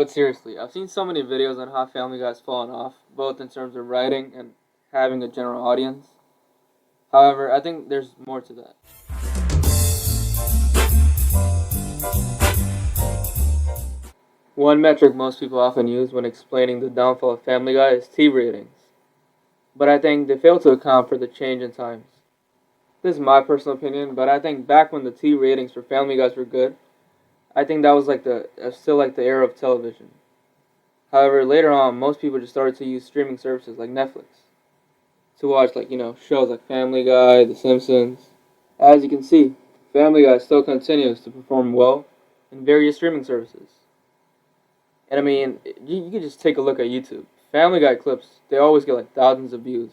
But seriously, I've seen so many videos on how Family Guy's fallen off, both in terms of writing and having a general audience. However, I think there's more to that. One metric most people often use when explaining the downfall of Family Guy is TV ratings. But I think they fail to account for the change in times. This is my personal opinion, but I think back when the TV ratings for Family Guys were good, I think that was still like the era of television. However, later on, most people just started to use streaming services like Netflix to watch shows like Family Guy, The Simpsons. As you can see, Family Guy still continues to perform well in various streaming services. And I mean, you can just take a look at YouTube. Family Guy clips, they always get like thousands of views.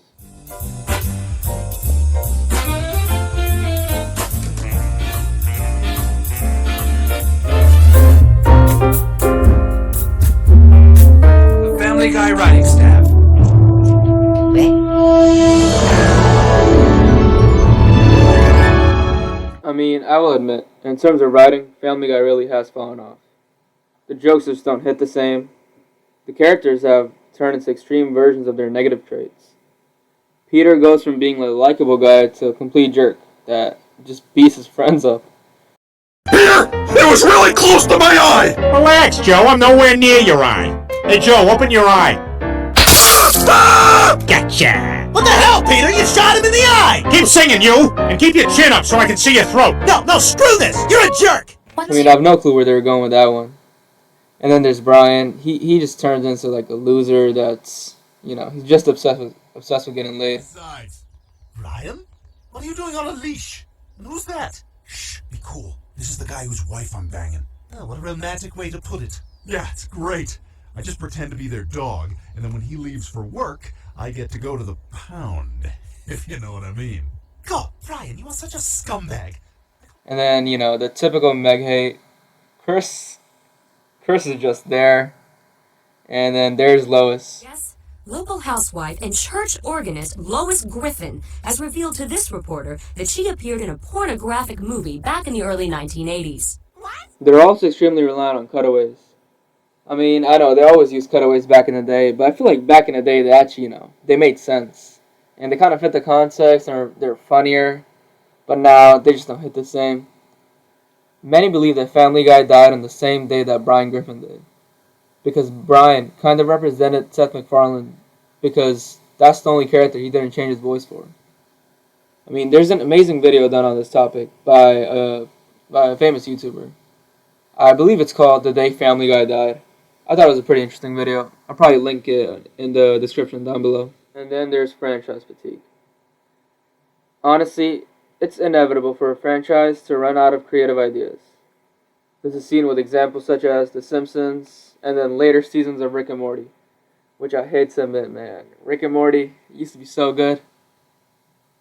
The Family Guy writing staff. I mean, I will admit, in terms of writing, Family Guy really has fallen off. The jokes just don't hit the same. The characters have turned into extreme versions of their negative traits. Peter goes from being a likable guy to a complete jerk that just beats his friends up. Peter! It was really close to my eye! Relax, Joe. I'm nowhere near your eye. Hey, Joe, open your eye. Stop! Gotcha! What the hell, Peter? You shot him in the eye! Keep singing, you! And keep your chin up so I can see your throat. No, screw this! You're a jerk! I mean, I have no clue where they were going with that one. And then there's Brian. He just turns into like a loser that's, he's just obsessed with getting laid. Besides, Brian? What are you doing on a leash? And who's that? Shh, be cool. This is the guy whose wife I'm banging. Oh, what a romantic way to put it. Yeah, it's great. I just pretend to be their dog, and then when he leaves for work, I get to go to the pound, if you know what I mean. God, Brian, you are such a scumbag. And then, the typical Meg hate. Chris is just there. And then there's Lois. Yes, local housewife and church organist Lois Griffin has revealed to this reporter that she appeared in a pornographic movie back in the early 1980s. What? They're also extremely reliant on cutaways. I mean, I know they always used cutaways back in the day, but I feel like back in the day they actually, they made sense. And they kind of fit the context, and they're funnier. But now, they just don't hit the same. Many believe that Family Guy died on the same day that Brian Griffin did. Because Brian kind of represented Seth MacFarlane, because that's the only character he didn't change his voice for. I mean, there's an amazing video done on this topic by a famous YouTuber. I believe it's called The Day Family Guy Died. I thought it was a pretty interesting video. I'll probably link it in the description down below. And then there's franchise fatigue. Honestly, it's inevitable for a franchise to run out of creative ideas. This is seen with examples such as The Simpsons, and then later seasons of Rick and Morty. Which I hate to admit, man. Rick and Morty used to be so good.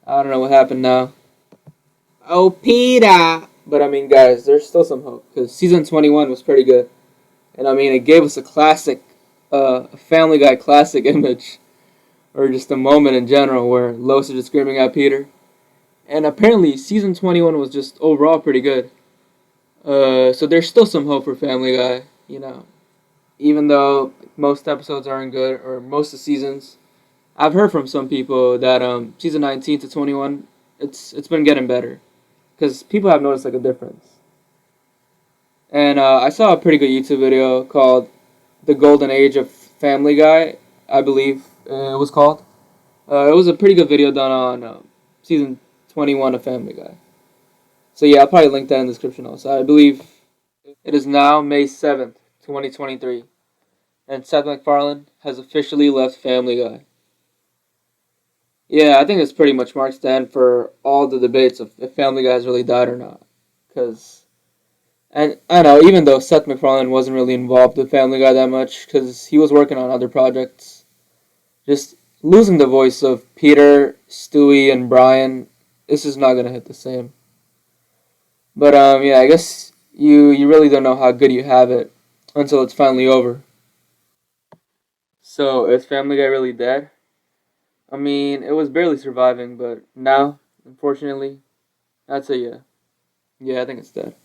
I don't know what happened now. Oh, Peter! But I mean, guys, there's still some hope. Because season 21 was pretty good. And I mean, it gave us a classic, a Family Guy classic image. Or just a moment in general where Lois is just screaming at Peter. And apparently, season 21 was just overall pretty good. So there's still some hope for Family Guy, Even though most episodes aren't good, or most of the seasons. I've heard from some people that season 19 to 21, it's been getting better. Because people have noticed a difference. And I saw a pretty good YouTube video called The Golden Age of Family Guy, I believe it was called. It was a pretty good video done on season 21 of Family Guy. So yeah, I'll probably link that in the description also. I believe it is now May 7th, 2023. And Seth MacFarlane has officially left Family Guy. Yeah, I think it's pretty much marks the end for all the debates of if Family Guy has really died or not. And I know, even though Seth MacFarlane wasn't really involved with Family Guy that much, because he was working on other projects, just losing the voice of Peter, Stewie, and Brian, this is not going to hit the same. But, yeah, I guess you really don't know how good you have it until it's finally over. So, is Family Guy really dead? I mean, it was barely surviving, but now, unfortunately, I'd say yeah. Yeah, I think it's dead.